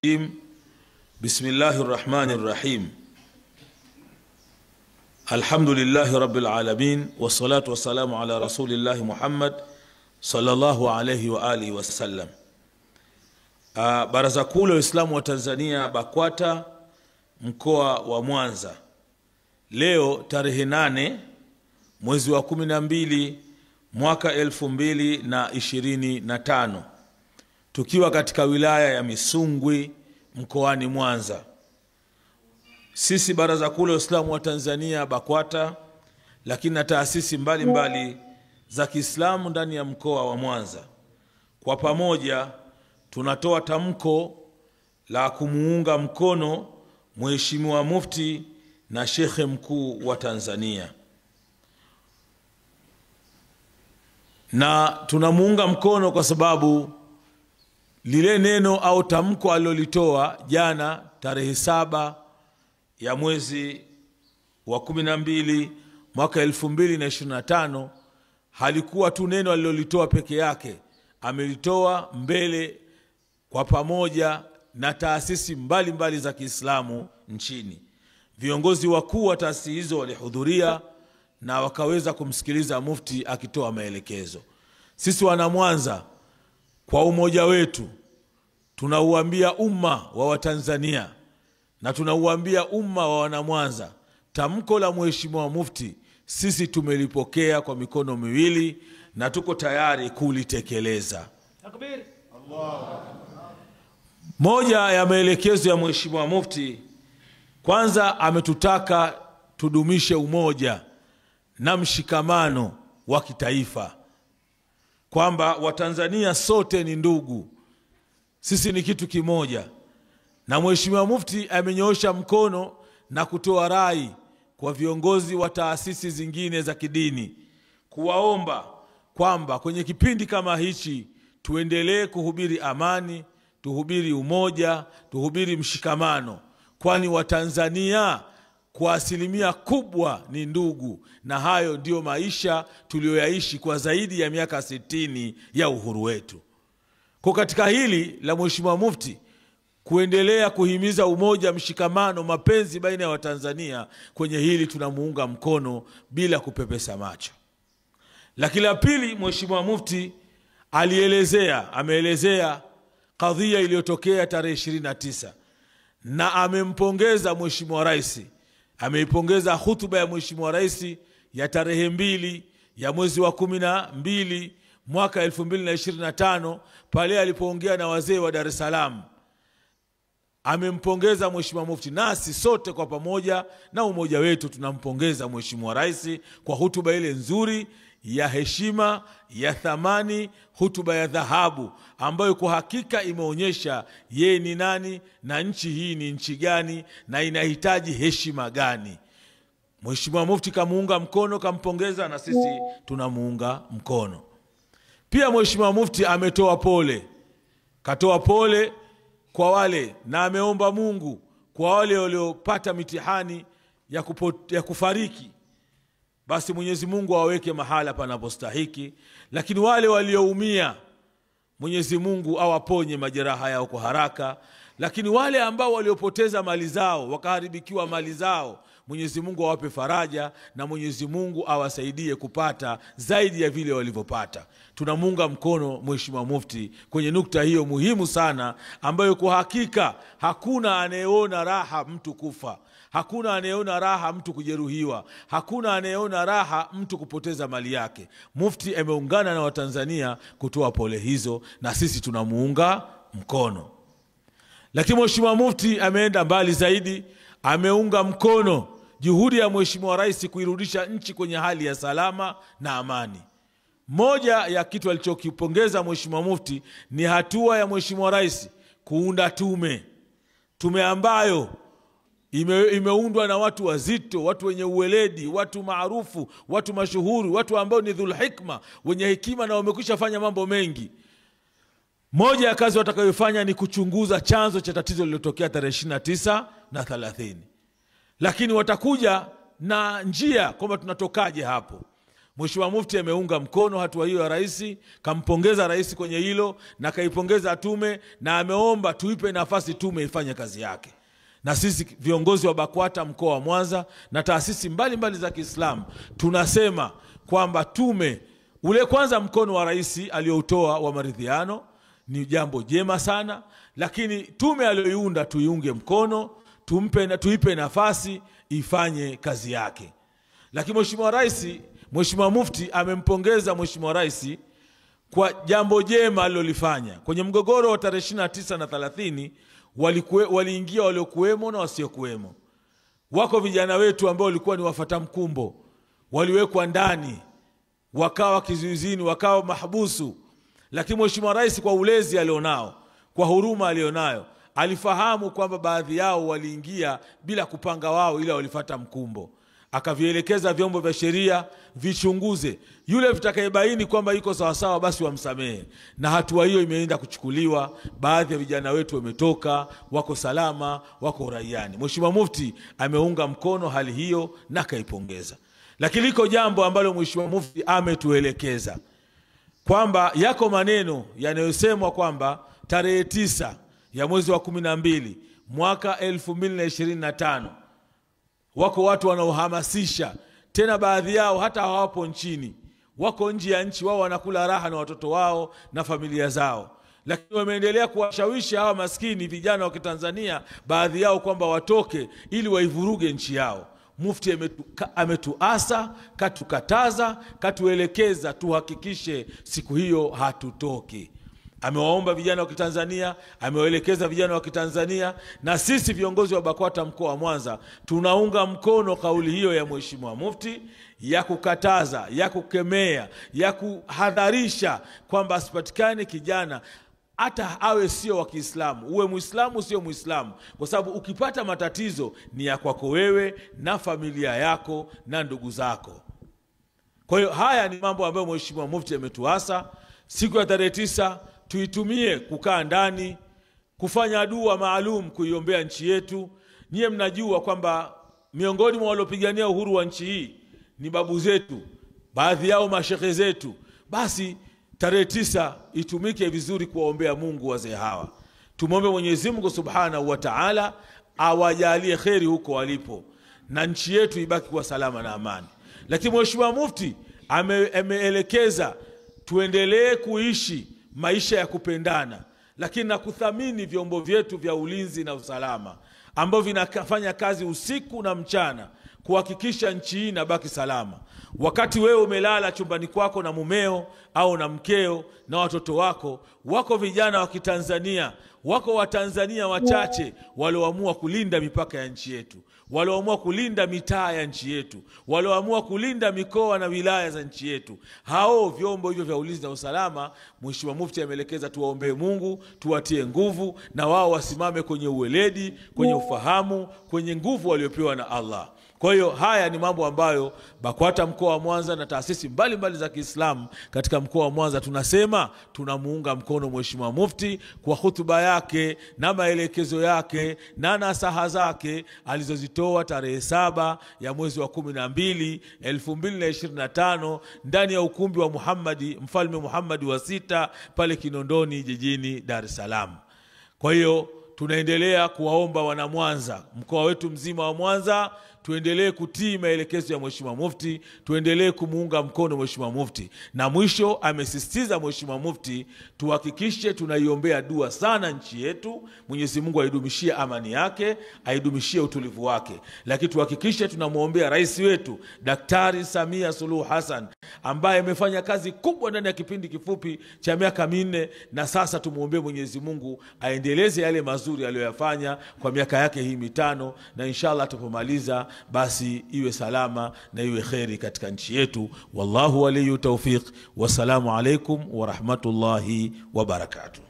بسم الله الرحمن الرحيم. الحمد لله رب العالمين والصلاة والسلام على رسول الله محمد صلى الله عليه وآله وسلم. Baraza Kuu la Uislamu wa Tanzania BAKWATA mkoa wa Mwanza, leo tarehe 8 mwezi wa 12 mwaka 2025, tukiwa katika wilaya ya Misungwi mkoani Mwanza. Sisi Baraza Kuu la Uislamu wa Tanzania BAKWATA, lakini na taasisi mbalimbali za Kiislamu ndani ya mkoa wa Mwanza, kwa pamoja tunatoa tamko la kumuunga mkono Mheshimiwa Mufti na Shekhe Mkuu wa Tanzania. Na tunamuunga mkono kwa sababu lile neno au tamko alilolitoa jana tarehe 7 ya mwezi wa 12 mwaka 2025 halikuwa tu neno alilolitoa peke yake, amelitoa mbele kwa pamoja na taasisi mbalimbali za Kiislamu nchini. Viongozi wakuu wa taasisi hizo walihudhuria na wakaweza kumsikiliza mufti akitoa maelekezo. Sisi wana Mwanza, kwa umoja wetu, tunauambia umma wa Watanzania na tunauambia umma wa wana Mwanza, tamko la Mheshimiwa Mufti sisi tumelipokea kwa mikono miwili na tuko tayari kulitekeleza. Takbir. Allah. Moja ya maelekezo ya Mheshimiwa Mufti, kwanza ametutaka tudumishe umoja na mshikamano wa kitaifa, kwamba Watanzania sote ni ndugu, sisi ni kitu kimoja. Na Mheshimiwa Mufti amenyoosha mkono na kutoa rai kwa viongozi wa taasisi zingine za kidini, kuwaomba kwamba kwenye kipindi kama hichi tuendelee kuhubiri amani, tuhubiri umoja, tuhubiri mshikamano, kwani Watanzania kwa asilimia kubwa ni ndugu, na hayo ndio maisha tulioyaishi kwa zaidi ya miaka 60 ya uhuru wetu. Kwa katika hili la Mheshimiwa Mufti kuendelea kuhimiza umoja, mshikamano, mapenzi baina ya Watanzania, kwenye hili tunamuunga mkono bila kupepesa macho. Lakini la pili, Mheshimiwa Mufti ameelezea kadhia iliyotokea tarehe 29 na amempongeza Mheshimiwa Rais. Ameipongeza hutuba ya Mheshimiwa Rais ya tarehe 2 ya mwezi wa 12 mwaka 2025 pale alipoongea na wazee wa Dar es Salaam. Amempongeza Mheshimiwa Mufti, nasi sote kwa pamoja na umoja wetu tunampongeza Mheshimiwa Rais kwa hutuba ile nzuri ya heshima, ya thamani, hutuba ya dhahabu ambayo kwa hakika imeonyesha yeye ni nani na nchi hii ni nchi gani na inahitaji heshima gani. Mheshimiwa Mufti kamuunga mkono, kampongeza, na sisi tunamuunga mkono. Pia Mheshimiwa Mufti ametoa pole, katoa pole kwa wale, na ameomba Mungu kwa wale waliopata mitihani ya kufariki, basi Mwenyezi Mungu aweke mahala panapostahiki. Lakini wale walioumia, Mwenyezi Mungu awaponye majeraha yao kwa haraka. Lakini wale ambao waliopoteza mali zao, wakaharibikiwa mali zao, Mwenyezi Mungu awape faraja na Mwenyezi Mungu awasaidie kupata zaidi ya vile walivyopata. Tunamuunga mkono Mheshimiwa Mufti kwenye nukta hiyo muhimu sana, ambayo kwa hakika hakuna anayeona raha mtu kufa, hakuna anayeona raha mtu kujeruhiwa, hakuna anayeona raha mtu kupoteza mali yake. Mufti ameungana na Watanzania kutoa pole hizo, na sisi tunamuunga mkono. Lakini Mheshimiwa Mufti ameenda mbali zaidi, ameunga mkono juhudi ya Mheshimiwa Rais kuirudisha nchi kwenye hali ya salama na amani. Moja ya kitu alichokipongeza Mheshimiwa Mufti ni hatua ya Mheshimiwa Rais kuunda tume ambayo imeundwa na watu wazito, watu wenye uweledi, watu maarufu, watu mashuhuri, watu ambao ni dhul hikma, wenye hekima na wamekwisha fanya mambo mengi. Moja ya kazi watakayofanya ni kuchunguza chanzo cha tatizo lililotokea tarehe 29 na 30. Lakini watakuja na njia kwamba tunatokaje hapo. Mheshimiwa Mufti ameunga mkono hatua hiyo ya rais, kampongeza rais kwenye hilo na kaipongeza tume, na ameomba tuipe nafasi tume ifanye kazi yake. Na sisi viongozi wa BAKWATA mkoa wa Mwanza na taasisi mbalimbali za Kiislamu tunasema kwamba tume, ule kwanza mkono wa rais aliyoutoa wa maridhiano ni jambo jema sana, lakini tume aliyoiunda tuiunge mkono, tuipe nafasi ifanye kazi yake. Lakini Mheshimiwa Mufti amempongeza Mheshimiwa Rais kwa jambo jema alilolifanya. Kwenye mgogoro wa tarehe 29 na 30 waliingia waliokuwemo na wasiokuwemo. Wako vijana wetu ambao walikuwa ni wafata mkumbo, waliwekwa ndani, wakawa kizuizini, wakawa mahabusu. Lakini Mheshimiwa Rais kwa ulezi alionao, kwa huruma alionayo, alifahamu kwamba baadhi yao waliingia bila kupanga wao, ila walifata mkumbo. Akavielekeza vyombo vya sheria vichunguze, yule vitakayebaini kwamba yuko sawa sawa basi wamsamehe. Na hatua hiyo imeenda kuchukuliwa, baadhi ya vijana wetu wametoka, wako salama, wako uraiani. Mheshimiwa Mufti ameunga mkono hali hiyo na kaipongeza. Lakini liko jambo ambalo Mheshimiwa Mufti ametuelekeza kwamba yako maneno yanayosemwa kwamba tarehe 9 ya mwezi wa 12 mwaka 2025 wako watu wanaohamasisha, tena baadhi yao hata hawapo nchini, wako nje ya nchi, wao wanakula raha na watoto wao na familia zao, lakini wameendelea kuwashawishi hawa maskini vijana wa Kitanzania, baadhi yao kwamba watoke ili waivuruge nchi yao. Mufti ametuasa, katukataza, katuelekeza tuhakikishe siku hiyo hatutoki. Amewaomba vijana wa Kitanzania, amewaelekeza vijana wa Kitanzania, na sisi viongozi wa BAKWATA mkoa wa Mwanza tunaunga mkono kauli hiyo ya Mheshimiwa Mufti ya kukataza, ya kukemea, ya kuhadharisha kwamba asipatikane kijana hata awe sio wa Kiislamu, uwe Muislamu sio Muislamu, kwa sababu ukipata matatizo ni ya kwako wewe na familia yako na ndugu zako. Kwa hiyo haya ni mambo ambayo Mheshimiwa Mufti ametuasa. Siku ya tarehe 9 tuitumie kukaa ndani, kufanya dua maalum kuiombea nchi yetu. Nyie mnajua kwamba miongoni mwa waliopigania uhuru wa nchi hii ni babu zetu, baadhi yao mashekhe zetu. Basi tarehe 9 itumike vizuri kuwaombea Mungu wazee hawa. Tumombe Mwenyezi Mungu Subhanahu wa Ta'ala awajalie kheri huko walipo na nchi yetu ibaki kwa salama na amani. Lakini Mheshimiwa Mufti ameelekeza tuendelee kuishi maisha ya kupendana, lakini na kuthamini vyombo vyetu vya ulinzi na usalama ambao vinafanya kazi usiku na mchana kuhakikisha nchi hii inabaki salama. Wakati wewe umelala chumbani kwako na mumeo au na mkeo na watoto wako, wako vijana wa Kitanzania, wako Watanzania wachache walioamua kulinda mipaka ya nchi yetu, walioamua kulinda mitaa ya nchi yetu, walioamua kulinda mikoa na wilaya za nchi yetu. Hao vyombo hivyo vya ulinzi na usalama, Mheshimiwa Mufti ameelekeza tuwaombee Mungu, tuwatie nguvu, na wao wasimame kwenye uweledi, kwenye ufahamu, kwenye nguvu waliopewa na Allah. Kwa hiyo haya ni mambo ambayo BAKWATA mkoa wa Mwanza na taasisi mbalimbali za Kiislamu katika mkoa wa Mwanza tunasema tunamuunga mkono Mheshimiwa Mufti kwa hutuba yake na maelekezo yake na nasaha zake alizozitoa tarehe 7 ya mwezi wa 12 2025 ndani ya ukumbi wa Mfalme Muhammad wa 6 pale Kinondoni jijini Dar es Salaam. Kwa hiyo tunaendelea kuwaomba wana Mwanza, mkoa wetu mzima wa Mwanza, tuendelee kutii maelekezo ya Mheshimiwa Mufti, tuendelee kumuunga mkono Mheshimiwa Mufti. Na mwisho amesisitiza Mheshimiwa Mufti tuhakikishe tunaiombea dua sana nchi yetu, Mwenyezi Mungu aidumishie amani yake, aidumishie utulivu wake. Lakini tuhakikishe tunamuombea rais wetu Daktari Samia Suluhu Hassan ambaye amefanya kazi kubwa ndani ya kipindi kifupi cha miaka 4, na sasa tumuombee Mwenyezi Mungu aendeleze yale mazuri aliyoyafanya kwa miaka yake hii 5, na inshallah tupomaliza basi iwe salama na iwe kheri katika nchi yetu. Wallahu waliyu tawfiq. Wassalamu alaikum wa rahmatullahi wa barakatuh.